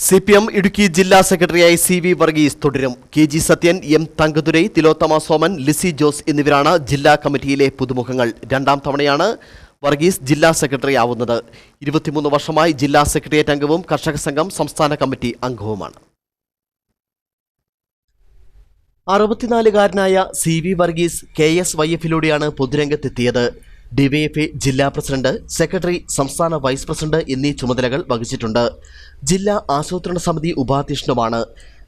CPM Idukki ജില്ലാ സെക്രട്ടറിയായി CV Varghese തുടരും. KG സത്യൻ, M തങ്കതുരൈ, തിലോത്തമ സോമൻ, ലിസി ജോസ് എന്നിവരാണ് ജില്ലാ കമ്മിറ്റിയിലെ പുതുമുഖങ്ങൾ. രണ്ടാം തവണയാണ് വർഗീസ് ജില്ലാ സെക്രട്ടറി ആവുന്നത്. 23 വർഷമായി ജില്ലാ സെക്രട്ടേറിയറ്റ് അംഗവും കർഷക സംഘം സംസ്ഥാന കമ്മിറ്റി അംഗവുമാണ്. 64-കാരനായ CV വർഗീസ് KSYF-ലൂടെയാണ് പൊതുരംഗത്തെത്തിയത്. DYFA ജില്ലാ പ്രസിഡന്റ്, സെക്രട്ടറി, സംസ്ഥാന വൈസ് പ്രസിഡന്റ് എന്നീ ചുമതലകൾ വഹിച്ചിട്ടുണ്ട്. ജില്ലാ ആസൂത്രണ സമിതി ഉപാധ്യക്ഷനുമാണ്.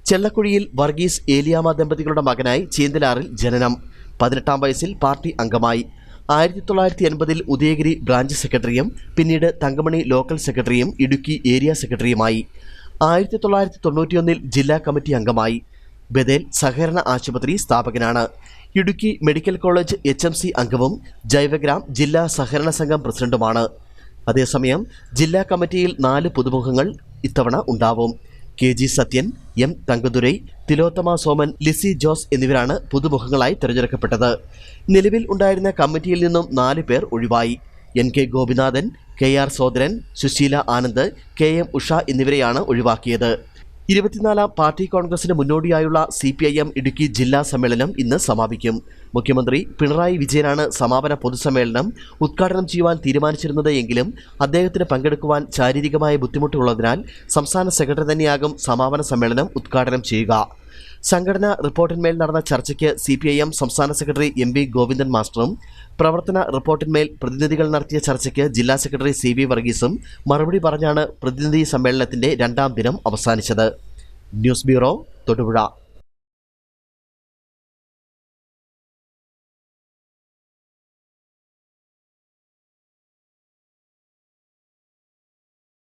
ചെല്ലക്കുഴിയിൽ വർഗീസ് ഏലിയാമ്മ ദമ്പതികളുടെ മകനായി ചീന്തലാറിൽ ജനനം. 18-ാം വയസ്സിൽ പാർട്ടി അംഗമായി. 1980-ൽ ഉദയഗിരി ബ്രാഞ്ച് സെക്രട്ടറിയും പിന്നീട് തങ്കമണി ലോക്കൽ സെക്രട്ടറിയും ഇടുക്കി ഏരിയ സെക്രട്ടറിയുമായി. 1991-ൽ ജില്ലാ കമ്മിറ്റി അംഗമായി. ബദേൽ സഹകരണ ആശുപത്രി സ്ഥാപകനാണ്. ഇടുക്കി മെഡിക്കൽ കോളേജ് HMC അംഗവും ജൈവഗ്രാം ജില്ലാ സഹകരണ സംഘം പ്രസിഡന്റുമാണ്. അതേസമയം ജില്ലാ കമ്മിറ്റിയിൽ 4 പുതുമുഖങ്ങൾ ഇത്തവണ ഉണ്ടാവും. KG സത്യൻ, M തങ്കതുരൈ, തിലോത്തമ സോമൻ, ലിസി ജോസ് എന്നിവരാണ് പുതുമുഖങ്ങളായി തിരഞ്ഞെടുക്കപ്പെട്ടത്. നിലവിൽ ഉണ്ടായിരുന്ന കമ്മിറ്റിയിൽ നിന്നും 4 പേർ ഒഴിവായി. NK Gopinathan, KR Sodaran, Susheela Anand, KM Usha എന്നിവരെയാണ് ഒഴിവാക്കിയത്. 24-ാം പാർട്ടി കോൺഗ്രസിന് മുന്നോടിയായുള്ള CPIM ഇടുക്കി ജില്ലാ സമ്മേളനം ഇന്ന് സമാപിക്കും. മുഖ്യമന്ത്രി പിണറായി വിജയനാണ് സമാപന പൊതുസമ്മേളനം ഉദ്ഘാടനം ചെയ്യുവാൻ തീരുമാനിച്ചിരുന്നത് എങ്കിലും അദ്ദേഹത്തിന് പങ്കെടുക്കുവാൻ ശാരീരികമായ ബുദ്ധിമുട്ടുള്ളതിനാൽ സംസ്ഥാന സെക്രട്ടറി തന്നെയാകും സമാപന സമ്മേളനം ഉദ്ഘാടനം ചെയ്യുക. സംഘടനാ റിപ്പോർട്ടിന്മേൽ നടന്ന ചർച്ചയ്ക്ക് CPIM സംസ്ഥാന സെക്രട്ടറി MV ഗോവിന്ദൻ മാസ്റ്ററും പ്രവർത്തന റിപ്പോർട്ടിന്മേൽ പ്രതിനിധികൾ നടത്തിയ ചർച്ചയ്ക്ക് ജില്ലാ സെക്രട്ടറി CV വർഗീസും മറുപടി പറഞ്ഞാണ് പ്രതിനിധി സമ്മേളനത്തിന്റെ 2ാം ദിനം അവസാനിച്ചത്. News bureau, Thodupuzha.